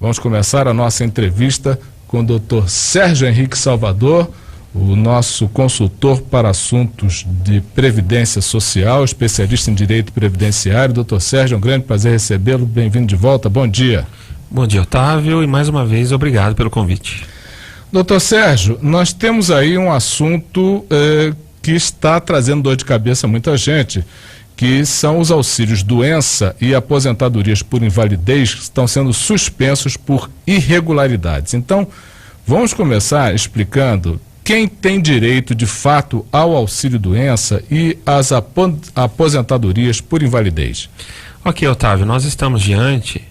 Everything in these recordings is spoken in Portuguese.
Vamos começar a nossa entrevista com o Dr. Sérgio Henrique Salvador, o nosso consultor para assuntos de previdência social, especialista em direito previdenciário. Dr. Sérgio, é um grande prazer recebê-lo. Bem-vindo de volta. Bom dia. Bom dia, Otávio, e mais uma vez obrigado pelo convite. Dr. Sérgio, nós temos aí um assunto que está trazendo dor de cabeça a muita gente, que são os auxílios doença e aposentadorias por invalidez que estão sendo suspensos por irregularidades. Então, vamos começar explicando quem tem direito de fato ao auxílio doença e às aposentadorias por invalidez. Ok, Otávio, nós estamos diante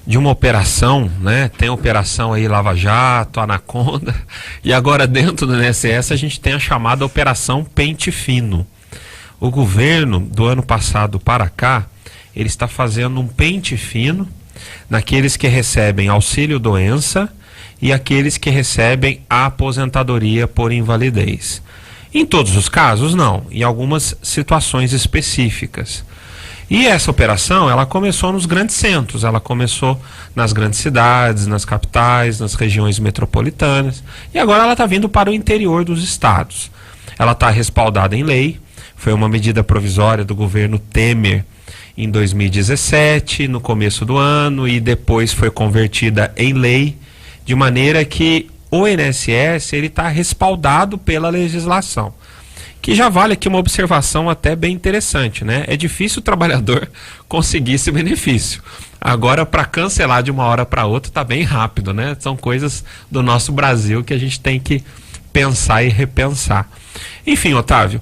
de uma operação, né? Tem operação aí Lava Jato, Anaconda, e agora dentro do INSS a gente tem a chamada Operação Pente Fino. O governo, do ano passado para cá, ele está fazendo um pente fino naqueles que recebem auxílio doença e aqueles que recebem a aposentadoria por invalidez. Em todos os casos, não, em algumas situações específicas. E essa operação, ela começou nos grandes centros, ela começou nas grandes cidades, nas capitais, nas regiões metropolitanas, e agora ela está vindo para o interior dos estados. Ela está respaldada em lei, foi uma medida provisória do governo Temer em 2017, no começo do ano, e depois foi convertida em lei, de maneira que o INSS está respaldado pela legislação. Que já vale aqui uma observação até bem interessante, né? É difícil o trabalhador conseguir esse benefício. Agora, para cancelar de uma hora para outra, está bem rápido, né? São coisas do nosso Brasil que a gente tem que pensar e repensar. Enfim, Otávio,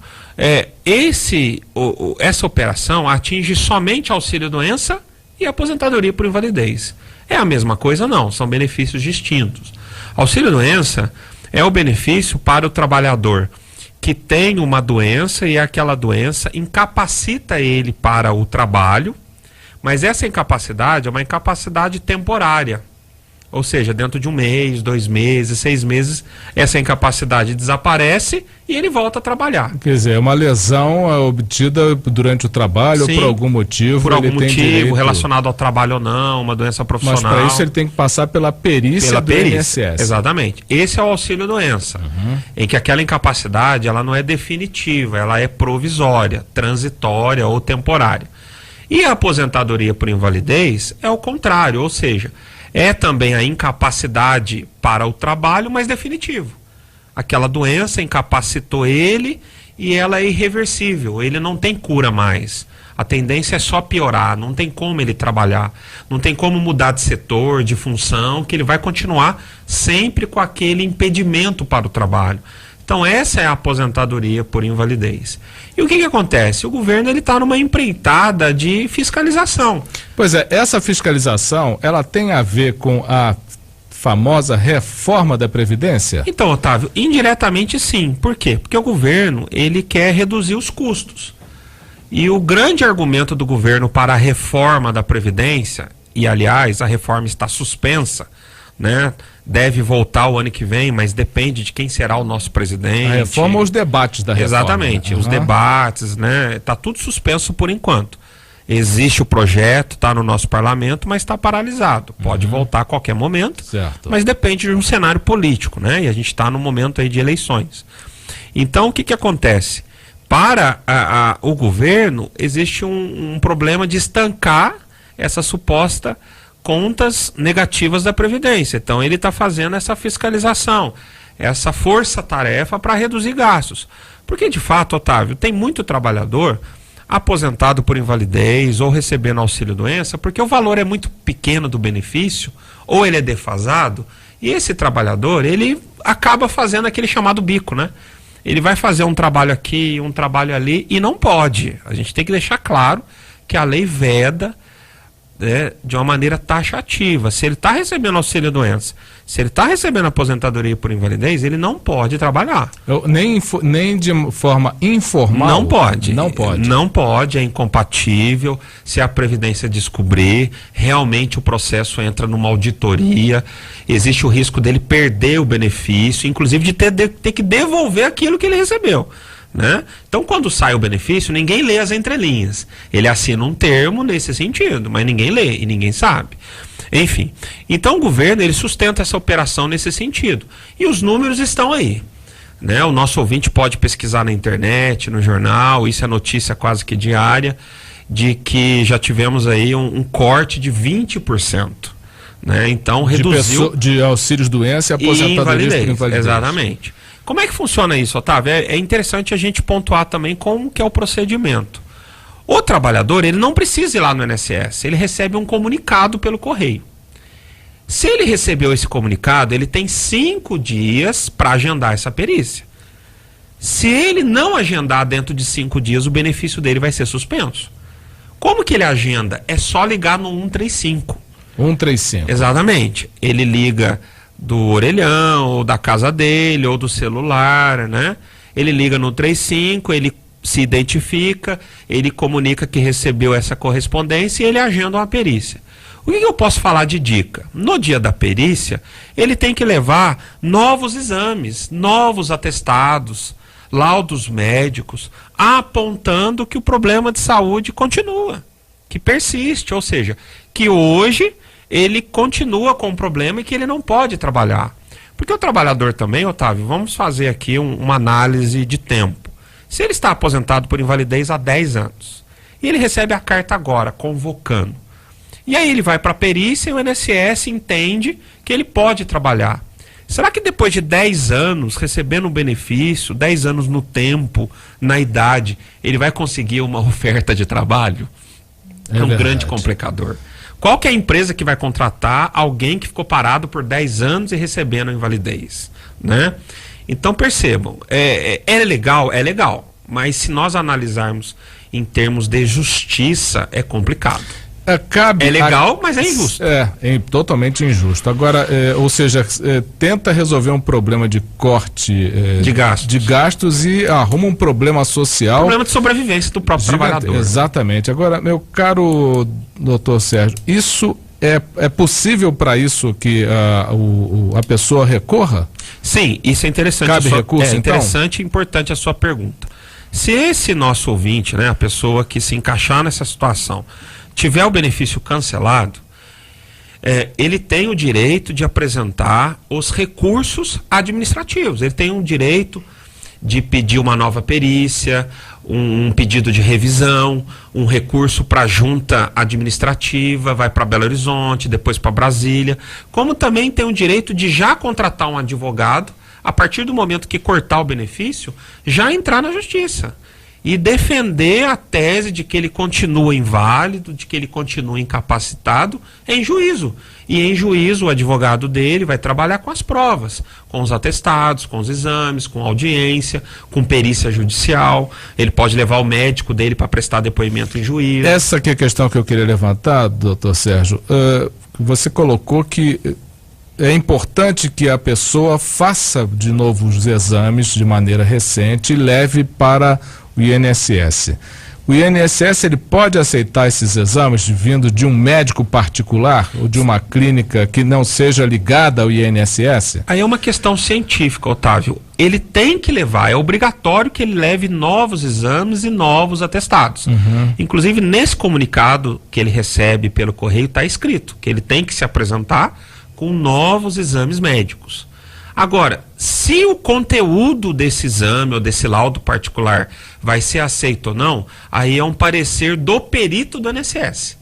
essa operação atinge somente auxílio-doença e aposentadoria por invalidez. É a mesma coisa? Não, são benefícios distintos. Auxílio-doença é o benefício para o trabalhador que tem uma doença e aquela doença incapacita ele para o trabalho, mas essa incapacidade é uma incapacidade temporária. Ou seja, dentro de 1 mês, 2 meses, 6 meses, essa incapacidade desaparece e ele volta a trabalhar. Quer dizer, é uma lesão obtida durante o trabalho. Sim, ou por algum motivo. Por algum motivo, direito... relacionado ao trabalho ou não, uma doença profissional. Mas para isso ele tem que passar pela perícia do INSS. Exatamente. Esse é o auxílio-doença, em que aquela incapacidade ela não é definitiva, ela é provisória, transitória ou temporária. E a aposentadoria por invalidez é o contrário, ou seja, é também a incapacidade para o trabalho, mas definitivo. Aquela doença incapacitou ele e ela é irreversível, ele não tem cura mais. A tendência é só piorar, não tem como ele trabalhar, não tem como mudar de setor, de função, que ele vai continuar sempre com aquele impedimento para o trabalho. Então essa é a aposentadoria por invalidez. E o que acontece? O governo está numa empreitada de fiscalização. Pois é, essa fiscalização, ela tem a ver com a famosa reforma da Previdência? Então, Otávio, indiretamente sim. Por quê? Porque o governo, ele quer reduzir os custos. E o grande argumento do governo para a reforma da Previdência, e aliás, a reforma está suspensa, né? Deve voltar o ano que vem, mas depende de quem será o nosso presidente. A reforma ou os debates da reforma? Exatamente, os debates, né? Está tudo suspenso por enquanto. Existe o projeto, está no nosso parlamento, mas está paralisado. Pode voltar a qualquer momento, certo, mas depende de um cenário político, né? E a gente está no momento aí de eleições. Então, o que acontece? Para o governo, existe um problema de estancar essa suposta contas negativas da Previdência. Então ele está fazendo essa fiscalização, essa força-tarefa para reduzir gastos. Porque de fato, Otávio, tem muito trabalhador aposentado por invalidez ou recebendo auxílio-doença, porque o valor é muito pequeno do benefício, ou ele é defasado, e esse trabalhador, ele acaba fazendo aquele chamado bico, né? Ele vai fazer um trabalho aqui, um trabalho ali, e não pode. A gente tem que deixar claro que a lei veda, de uma maneira taxativa. Se ele está recebendo auxílio-doença, se ele está recebendo aposentadoria por invalidez, ele não pode trabalhar. Nem de forma informal? Não pode. Não pode. Não pode, é incompatível. Se a Previdência descobrir, realmente o processo entra numa auditoria, existe o risco dele perder o benefício, inclusive de ter que devolver aquilo que ele recebeu. Né? Então, quando sai o benefício, ninguém lê as entrelinhas. Ele assina um termo nesse sentido, mas ninguém lê e ninguém sabe. Enfim, então o governo ele sustenta essa operação nesse sentido. E os números estão aí. Né? O nosso ouvinte pode pesquisar na internet, no jornal, isso é notícia quase que diária, de que já tivemos aí um corte de 20%. Né? Então reduziu... De auxílios doença e aposentadorias por invalidez. Exatamente. Como é que funciona isso, Otávio? É interessante a gente pontuar também como que é o procedimento. O trabalhador, ele não precisa ir lá no INSS, ele recebe um comunicado pelo correio. Se ele recebeu esse comunicado, ele tem 5 dias para agendar essa perícia. Se ele não agendar dentro de 5 dias, o benefício dele vai ser suspenso. Como que ele agenda? É só ligar no 135. 135. Exatamente. Ele liga do orelhão, ou da casa dele, ou do celular, né? Ele liga no 35, ele se identifica, ele comunica que recebeu essa correspondência e ele agenda uma perícia. O que eu posso falar de dica? No dia da perícia, ele tem que levar novos exames, novos atestados, laudos médicos, apontando que o problema de saúde continua, que persiste, ou seja, que hoje ele continua com o problema e que ele não pode trabalhar. Porque o trabalhador também, Otávio, vamos fazer aqui uma análise de tempo. Se ele está aposentado por invalidez há 10 anos, e ele recebe a carta agora, convocando, e aí ele vai para a perícia e o INSS entende que ele pode trabalhar. Será que depois de 10 anos, recebendo um benefício, 10 anos no tempo, na idade, ele vai conseguir uma oferta de trabalho? É um grande complicador. Qual que é a empresa que vai contratar alguém que ficou parado por 10 anos e recebendo invalidez? Né? Então percebam, é legal, mas se nós analisarmos em termos de justiça, é complicado. É legal, mas é injusto. É totalmente injusto. Agora, ou seja, tenta resolver um problema de corte de gastos e arruma um problema social. Problema de sobrevivência do próprio trabalhador. Exatamente. Agora, meu caro doutor Sérgio, isso é possível para isso que a pessoa recorra? Sim, isso é interessante. Cabe recurso, então? É interessante e importante a sua pergunta. Se esse nosso ouvinte, né, a pessoa que se encaixar nessa situação, tiver o benefício cancelado, ele tem o direito de apresentar os recursos administrativos. Ele tem o direito de pedir uma nova perícia, um pedido de revisão, um recurso para a junta administrativa, vai para Belo Horizonte, depois para Brasília, como também tem o direito de já contratar um advogado, a partir do momento que cortar o benefício, já entrar na justiça e defender a tese de que ele continua inválido, de que ele continua incapacitado em juízo. E em juízo o advogado dele vai trabalhar com as provas, com os atestados, com os exames, com audiência, com perícia judicial. Ele pode levar o médico dele para prestar depoimento em juízo. Essa que é a questão que eu queria levantar, doutor Sérgio. Você colocou que é importante que a pessoa faça de novo os exames de maneira recente e leve para o INSS. O INSS ele pode aceitar esses exames vindo de um médico particular ou de uma clínica que não seja ligada ao INSS? Aí é uma questão científica, Otávio. Ele tem que levar, é obrigatório que ele leve novos exames e novos atestados. Inclusive, nesse comunicado que ele recebe pelo correio, está escrito que ele tem que se apresentar com novos exames médicos. Agora, se o conteúdo desse exame ou desse laudo particular vai ser aceito ou não, aí é um parecer do perito do INSS.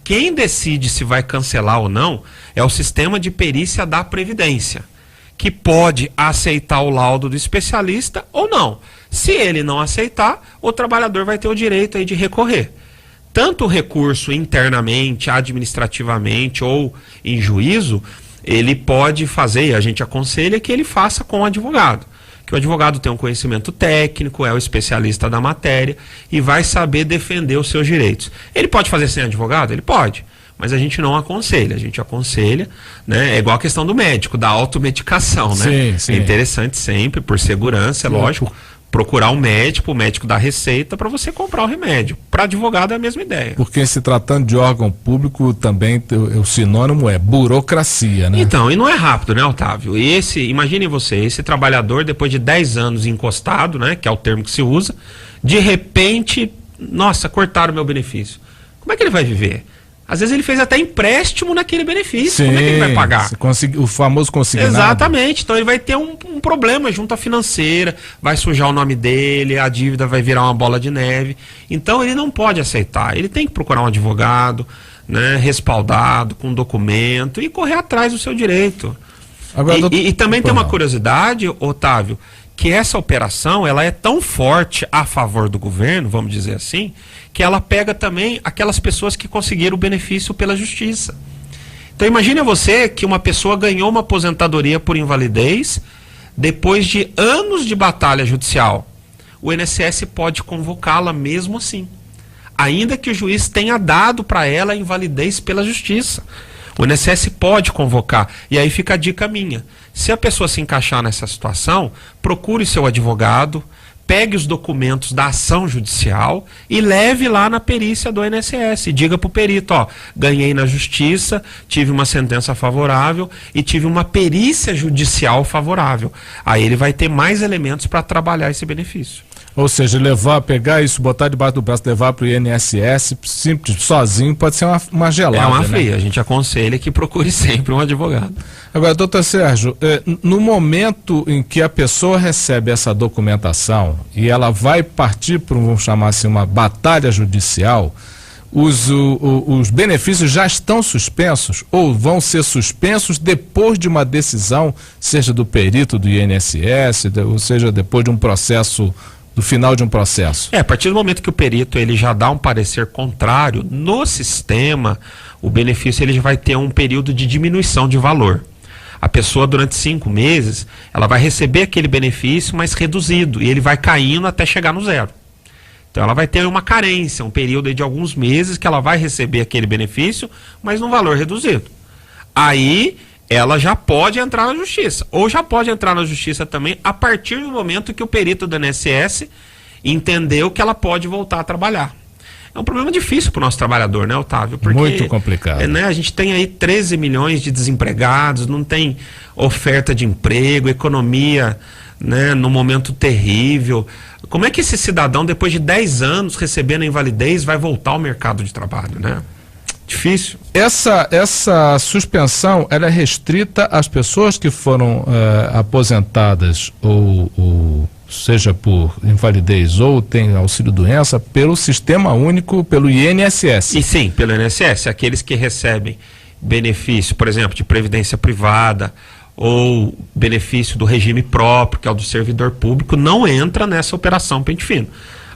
Quem decide se vai cancelar ou não é o sistema de perícia da Previdência, que pode aceitar o laudo do especialista ou não. Se ele não aceitar, o trabalhador vai ter o direito aí de recorrer. Tanto o recurso internamente, administrativamente ou em juízo, ele pode fazer, e a gente aconselha que ele faça com o advogado. Que o advogado tem um conhecimento técnico, é o especialista da matéria e vai saber defender os seus direitos. Ele pode fazer sem advogado? Ele pode, mas a gente não aconselha. A gente aconselha, né? É igual a questão do médico, da automedicação, né? Sim, sim. É interessante sempre, por segurança, é lógico, procurar um médico, o médico dá receita para você comprar o remédio. Para advogado é a mesma ideia. Porque se tratando de órgão público, também o sinônimo é burocracia, né? Então, e não é rápido, né, Otávio? Imagine você, esse trabalhador, depois de 10 anos encostado, né, que é o termo que se usa, de repente, nossa, cortaram o meu benefício. Como é que ele vai viver? Às vezes ele fez até empréstimo naquele benefício. Sim, como é que ele vai pagar? O famoso consignado. Exatamente. Então ele vai ter um problema junto à financeira, vai sujar o nome dele, a dívida vai virar uma bola de neve. Então ele não pode aceitar. Ele tem que procurar um advogado, né, respaldado, com documento e correr atrás do seu direito. Agora, e também tem uma curiosidade, Otávio, que essa operação ela é tão forte a favor do governo, vamos dizer assim, que ela pega também aquelas pessoas que conseguiram o benefício pela justiça. Então imagine você que uma pessoa ganhou uma aposentadoria por invalidez depois de anos de batalha judicial. O INSS pode convocá-la mesmo assim, ainda que o juiz tenha dado para ela a invalidez pela justiça. O INSS pode convocar. E aí fica a dica minha. Se a pessoa se encaixar nessa situação, procure seu advogado, pegue os documentos da ação judicial e leve lá na perícia do INSS. E diga para o perito, ó, ganhei na justiça, tive uma sentença favorável e tive uma perícia judicial favorável. Aí ele vai ter mais elementos para trabalhar esse benefício. Ou seja, pegar isso, botar debaixo do braço, levar para o INSS, simples, sozinho, pode ser uma gelada. É uma fria. Né? A gente aconselha que procure sempre um advogado. Agora, doutor Sérgio, no momento em que a pessoa recebe essa documentação e ela vai partir para, vamos chamar assim, uma batalha judicial, os benefícios já estão suspensos ou vão ser suspensos depois de uma decisão, seja do perito do INSS, ou seja, depois de um processo, do final de um processo? A partir do momento que o perito ele já dá um parecer contrário, no sistema, o benefício ele já vai ter um período de diminuição de valor. A pessoa durante 5 meses, ela vai receber aquele benefício, mas reduzido, e ele vai caindo até chegar no zero. Então ela vai ter uma carência, um período de alguns meses que ela vai receber aquele benefício, mas num valor reduzido. Aí ela já pode entrar na justiça, ou já pode entrar na justiça também a partir do momento que o perito do INSS entendeu que ela pode voltar a trabalhar. É um problema difícil para o nosso trabalhador, né, Otávio? Porque, muito complicado. Né, a gente tem aí 13 milhões de desempregados, não tem oferta de emprego, economia, né, num momento terrível. Como é que esse cidadão, depois de 10 anos recebendo a invalidez, vai voltar ao mercado de trabalho, né? Difícil. Essa suspensão, ela é restrita às pessoas que foram aposentadas ou seja por invalidez ou tem auxílio-doença pelo Sistema Único, pelo INSS. E sim, pelo INSS. Aqueles que recebem benefício, por exemplo, de previdência privada ou benefício do regime próprio, que é o do servidor público, não entra nessa operação Pente Fino.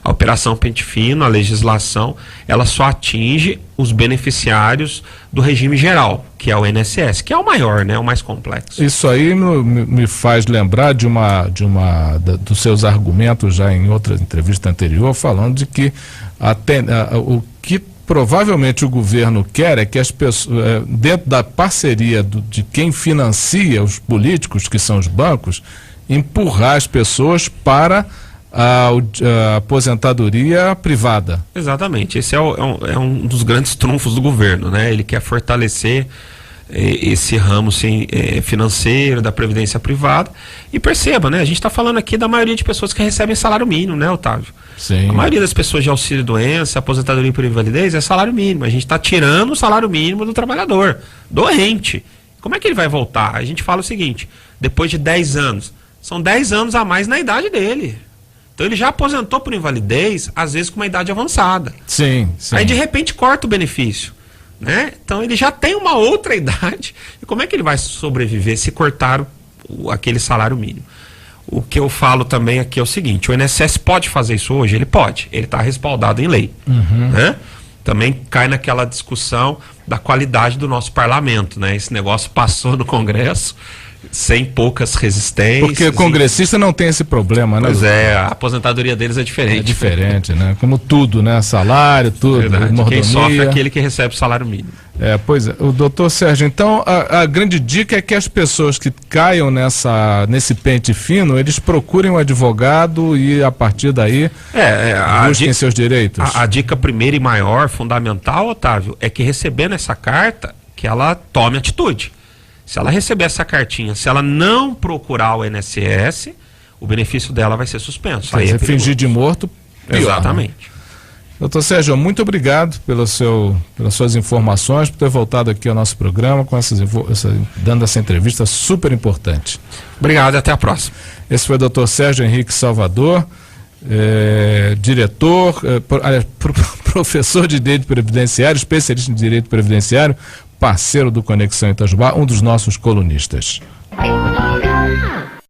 A operação Pente Fino, a legislação, ela só atinge os beneficiários do regime geral, que é o INSS, que é o maior, né, o mais complexo. Isso aí me faz lembrar dos seus argumentos já em outra entrevista anterior, falando de que o que provavelmente o governo quer é que as pessoas, dentro da parceria de quem financia os políticos, que são os bancos, empurrar as pessoas para a aposentadoria privada. Exatamente, esse é um dos grandes trunfos do governo, né? Ele quer fortalecer esse ramo financeiro da previdência privada. E perceba, né? A gente está falando aqui da maioria de pessoas que recebem salário mínimo, né, Otávio? Sim. A maioria das pessoas de auxílio-doença, aposentadoria por invalidez é salário mínimo. A gente está tirando o salário mínimo do trabalhador, doente. Como é que ele vai voltar? A gente fala o seguinte, depois de 10 anos, são 10 anos a mais na idade dele. Então ele já aposentou por invalidez, às vezes com uma idade avançada. Sim, sim. Aí de repente corta o benefício, né? Então ele já tem uma outra idade. E como é que ele vai sobreviver se cortar aquele salário mínimo? O que eu falo também aqui é o seguinte, o INSS pode fazer isso hoje? Ele pode, ele está respaldado em lei. Né? Também cai naquela discussão da qualidade do nosso parlamento, né? Esse negócio passou no Congresso sem poucas resistências. Porque congressista não tem esse problema, né? Pois é, a aposentadoria deles é diferente. É diferente, né? Como tudo, né? Salário, tudo, mordomia. Quem sofre é aquele que recebe o salário mínimo. Pois é. O doutor Sérgio, então, a grande dica é que as pessoas que caiam nesse pente fino, eles procurem um advogado e, a partir daí, busquem seus direitos. A dica primeira e maior, fundamental, Otávio, é que recebendo essa carta, que ela tome atitude. Se ela receber essa cartinha, se ela não procurar o INSS, o benefício dela vai ser suspenso. Aí fingir de morto, pior, exatamente. Né? Doutor Sérgio, muito obrigado pelas suas informações, por ter voltado aqui ao nosso programa dando essa entrevista super importante. Obrigado e até a próxima. Esse foi o doutor Sérgio Henrique Salvador, diretor, professor de Direito Previdenciário, especialista em Direito Previdenciário, parceiro do Conexão Itajubá, um dos nossos colunistas.